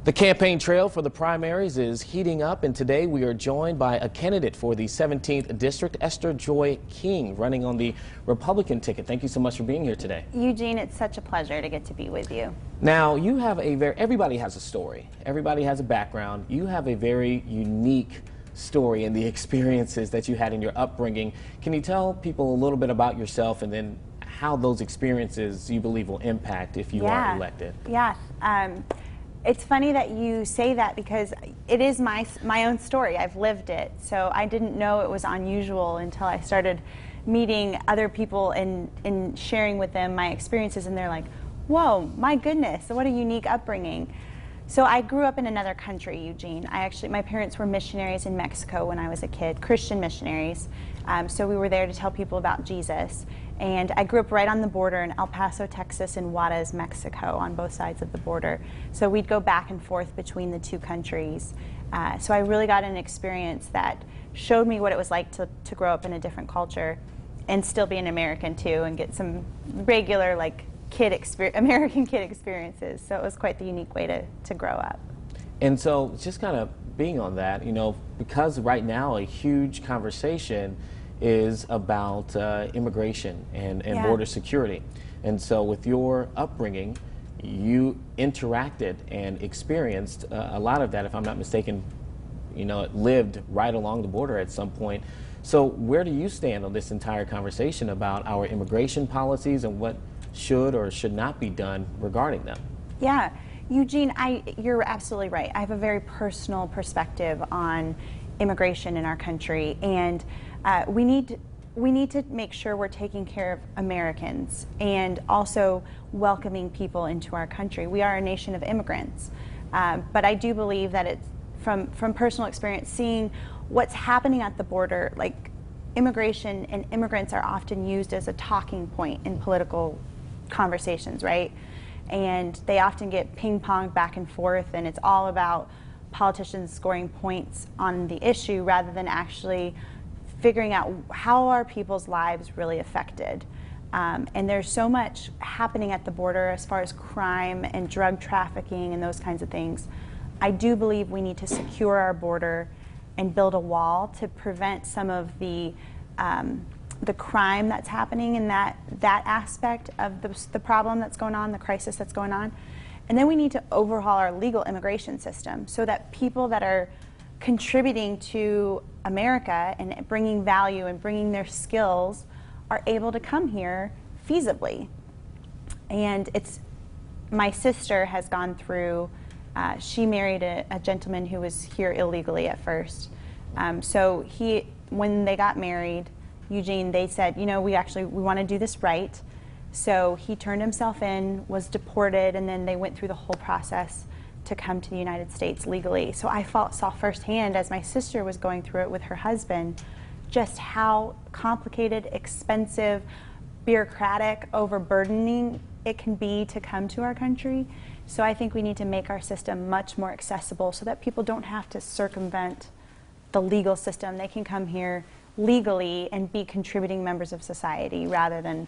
The campaign trail for the primaries is heating up, and today we are joined by a candidate for the 17th District, Esther Joy King, running on the Republican ticket. Thank you so much for being here today. Eugene, it's such a pleasure to get to be with you. Now, you have everybody has a story. Everybody has a background. You have a very unique story and the experiences that you had in your upbringing. Can you tell people a little bit about yourself and then how those experiences you believe will impact if you are elected? Yeah. It's funny that you say that because it is my own story. I've lived it. So I didn't know it was unusual until I started meeting other people and sharing with them my experiences, and they're like, whoa, my goodness, what a unique upbringing. So I grew up in another country, Eugene. My parents were missionaries in Mexico when I was a kid, Christian missionaries. So we were there to tell people about Jesus. And I grew up right on the border in El Paso, Texas, and Juarez, Mexico, on both sides of the border. So we'd go back and forth between the two countries. So I really got an experience that showed me what it was like to grow up in a different culture and still be an American too, and get some regular American kid experiences. So it was quite the unique way to grow up. And so just kind of being on that, you know, because right now a huge conversation is about immigration and border security. And so with your upbringing, you interacted and experienced a lot of that, if I'm not mistaken, you know, lived right along the border at some point. So where do you stand on this entire conversation about our immigration policies and what should or should not be done regarding them? Yeah, Eugene, you're absolutely right. I have a very personal perspective on immigration in our country, and we need to make sure we're taking care of Americans and also welcoming people into our country. We are a nation of immigrants, but I do believe that it's from personal experience, seeing what's happening at the border, like immigration and immigrants are often used as a talking point in political conversations, right? And they often get ping-ponged back and forth, and it's all about politicians scoring points on the issue rather than actually figuring out how are people's lives really affected. And there's so much happening at the border as far as crime and drug trafficking and those kinds of things. I do believe we need to secure our border and build a wall to prevent some of the crime that's happening in that aspect of the problem that's going on, the crisis that's going on. And then we need to overhaul our legal immigration system so that people that are contributing to America and bringing value and bringing their skills are able to come here feasibly. And my sister has gone through, she married a gentleman who was here illegally at first. So when they got married, Eugene, they said, you know, we want to do this right. So he turned himself in, was deported, and then they went through the whole process to come to the United States legally. So I saw firsthand, as my sister was going through it with her husband, just how complicated, expensive, bureaucratic, overburdening it can be to come to our country. So I think we need to make our system much more accessible so that people don't have to circumvent the legal system. They can come here legally and be contributing members of society rather than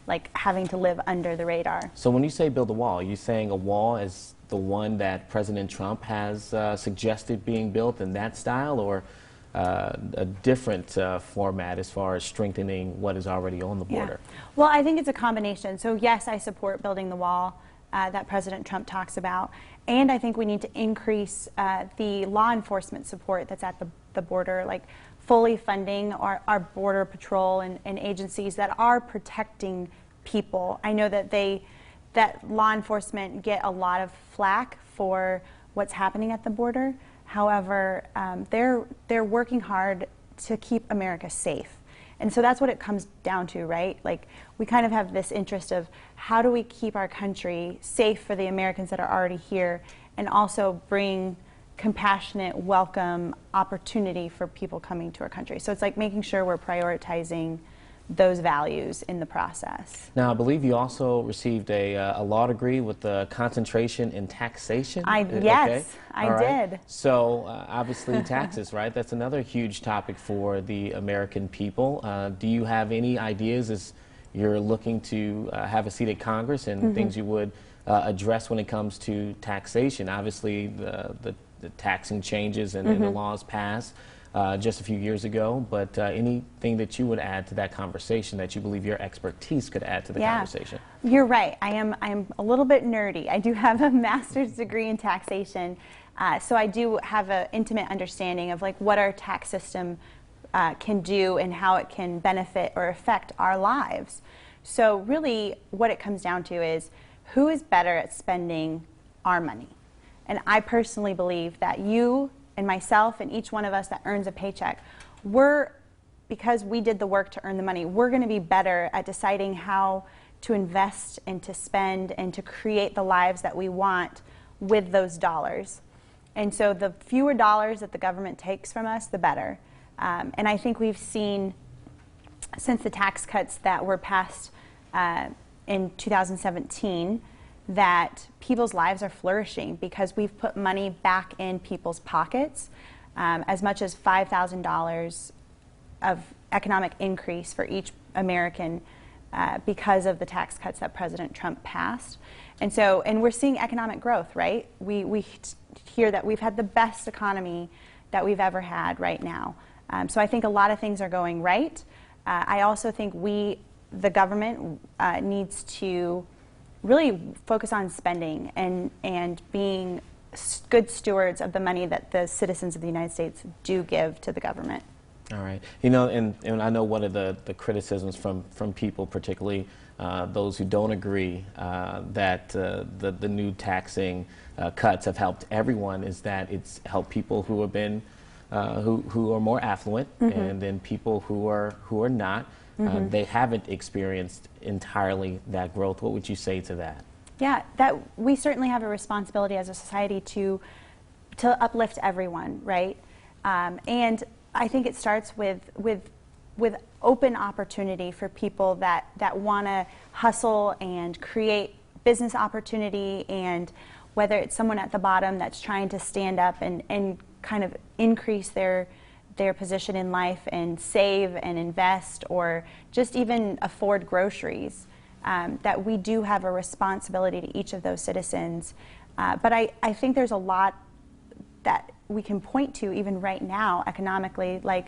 like having to live under the radar. So when you say build a wall, are you saying a wall is the one that President Trump has suggested being built in that style, or a different format as far as strengthening what is already on the border? Yeah. Well, I think it's a combination. So yes, I support building the wall that President Trump talks about, and I think we need to increase the law enforcement support that's at the border, like fully funding our border patrol and agencies that are protecting people. I know that law enforcement get a lot of flack for what's happening at the border. However, they're working hard to keep America safe. And so that's what it comes down to, right? Like, we kind of have this interest of how do we keep our country safe for the Americans that are already here, and also bring compassionate, welcome opportunity for people coming to our country. So it's like making sure we're prioritizing those values in the process. Now, I believe you also received a law degree with a concentration in taxation. Yes, I did. So obviously taxes, right? That's another huge topic for the American people. Do you have any ideas as you're looking to have a seat at Congress and things you would address when it comes to taxation? Obviously, the taxing changes and the laws passed just a few years ago, but anything that you would add to that conversation that you believe your expertise could add to the conversation? You're right. I'm a little bit nerdy. I do have a master's degree in taxation, so I do have an intimate understanding of like what our tax system can do and how it can benefit or affect our lives. So really what it comes down to is who is better at spending our money. And I personally believe that you and myself and each one of us that earns a paycheck, because we did the work to earn the money, we're going to be better at deciding how to invest and to spend and to create the lives that we want with those dollars. And so the fewer dollars that the government takes from us, the better. And I think we've seen, since the tax cuts that were passed in 2017, that people's lives are flourishing because we've put money back in people's pockets, as much as $5,000 of economic increase for each American because of the tax cuts that President Trump passed. And we're seeing economic growth, right? We hear that we've had the best economy that we've ever had right now. So I think a lot of things are going right. I also think the government needs to really focus on spending and being good stewards of the money that the citizens of the United States do give to the government. All right. You know, and I know one of the criticisms from people, particularly those who don't agree that the new taxing cuts have helped everyone, is that it's helped people who have been who are more affluent, and then people who are not. They haven't experienced entirely that growth. What would you say to that? Yeah, that we certainly have a responsibility as a society to uplift everyone, right? And I think it starts with open opportunity for people that want to hustle and create business opportunity, and whether it's someone at the bottom that's trying to stand up and kind of increase their position in life and save and invest, or just even afford groceries, that we do have a responsibility to each of those citizens. But I think there's a lot that we can point to even right now economically, like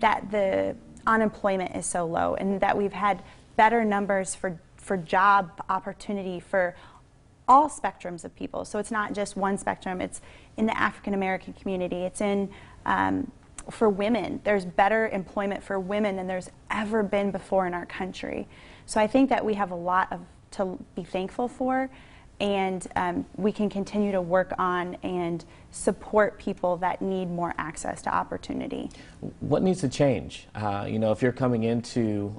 that the unemployment is so low and that we've had better numbers for job opportunity for all spectrums of people. So it's not just one spectrum. It's in the African American community. It's in for women. There's better employment for women than there's ever been before in our country. So I think that we have a lot to be thankful for, and we can continue to work on and support people that need more access to opportunity. What needs to change? You know, if you're coming into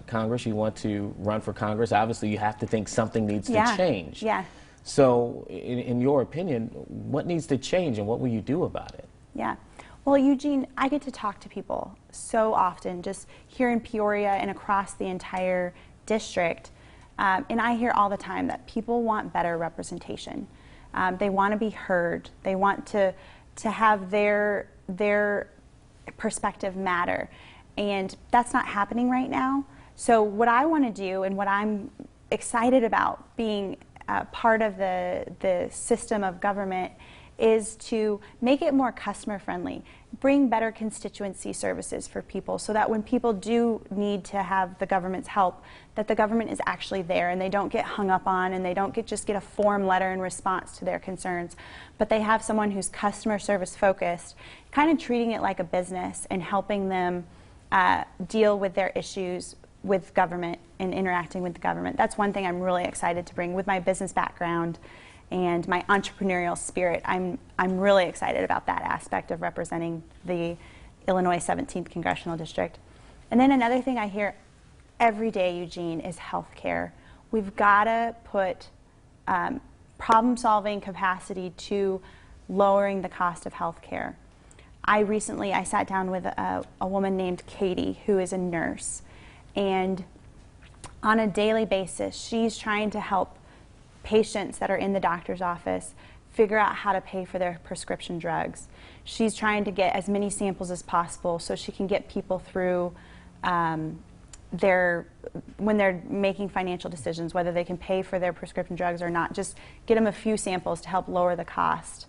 Congress, you want to run for Congress, obviously you have to think something needs to change. Yeah. So in your opinion, what needs to change and what will you do about it? Yeah. Well, Eugene, I get to talk to people so often, just here in Peoria and across the entire district. And I hear all the time that people want better representation. They want to be heard. They want to have their perspective matter. And that's not happening right now. So what I want to do, and what I'm excited about being part of the system of government, is to make it more customer friendly, bring better constituency services for people so that when people do need to have the government's help, that the government is actually there and they don't get hung up on and they don't just get a form letter in response to their concerns, but they have someone who's customer service focused, kind of treating it like a business and helping them deal with their issues with government and interacting with the government. That's one thing I'm really excited to bring with my business background and my entrepreneurial spirit. I'm really excited about that aspect of representing the Illinois 17th Congressional District. And then another thing I hear every day, Eugene, is healthcare. We've got to put problem-solving capacity to lowering the cost of healthcare. I sat down with a woman named Katie, who is a nurse, and on a daily basis, she's trying to help patients that are in the doctor's office figure out how to pay for their prescription drugs. She's trying to get as many samples as possible so she can get people through when they're making financial decisions, whether they can pay for their prescription drugs or not, just get them a few samples to help lower the cost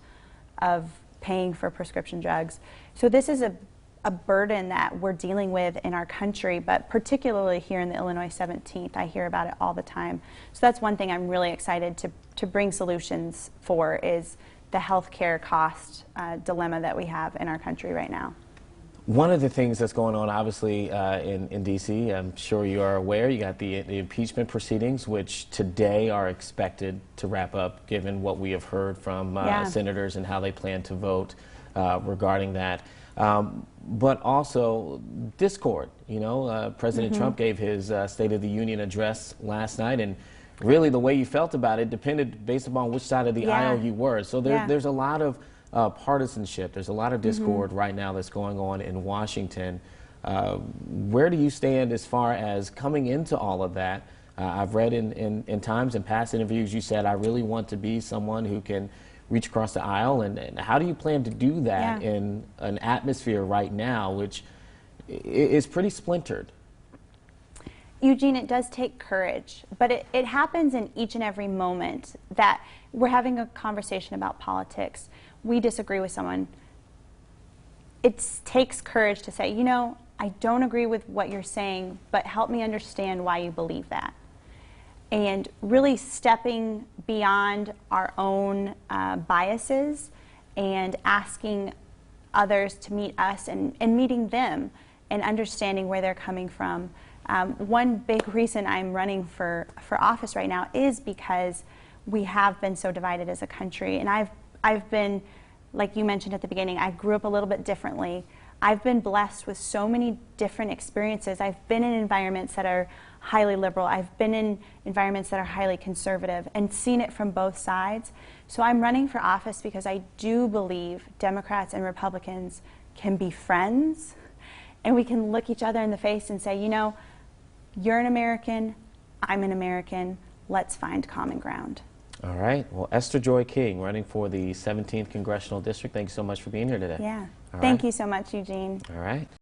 of paying for prescription drugs. So this is a burden that we're dealing with in our country, but particularly here in the Illinois 17th. I hear about it all the time. So that's one thing I'm really excited to bring solutions for, is the healthcare cost dilemma that we have in our country right now. One of the things that's going on, obviously, in D.C., I'm sure you are aware, you got the impeachment proceedings, which today are expected to wrap up, given what we have heard from senators and how they plan to vote regarding that. But also discord. You know, President Trump gave his State of the Union address last night, and really the way you felt about it depended based upon which side of the aisle you were. So there's a lot of partisanship. There's a lot of discord right now that's going on in Washington. Where do you stand as far as coming into all of that? I've read in times, in past interviews, you said, I really want to be someone who can reach across the aisle. And how do you plan to do that in an atmosphere right now, which is pretty splintered? Eugene, it does take courage, but it happens in each and every moment that we're having a conversation about politics. We disagree with someone. It takes courage to say, you know, I don't agree with what you're saying, but help me understand why you believe that. And really stepping beyond our own biases and asking others to meet us and meeting them and understanding where they're coming from. One big reason I'm running for office right now is because we have been so divided as a country. And I've been, like you mentioned at the beginning, I grew up a little bit differently. I've been blessed with so many different experiences. I've been in environments that are highly liberal. I've been in environments that are highly conservative and seen it from both sides. So I'm running for office because I do believe Democrats and Republicans can be friends, and we can look each other in the face and say, you know, you're an American, I'm an American, let's find common ground. All right. Well, Esther Joy King, running for the 17th Congressional District, thank you so much for being here today. Yeah. Thank you so much, Eugene. All right.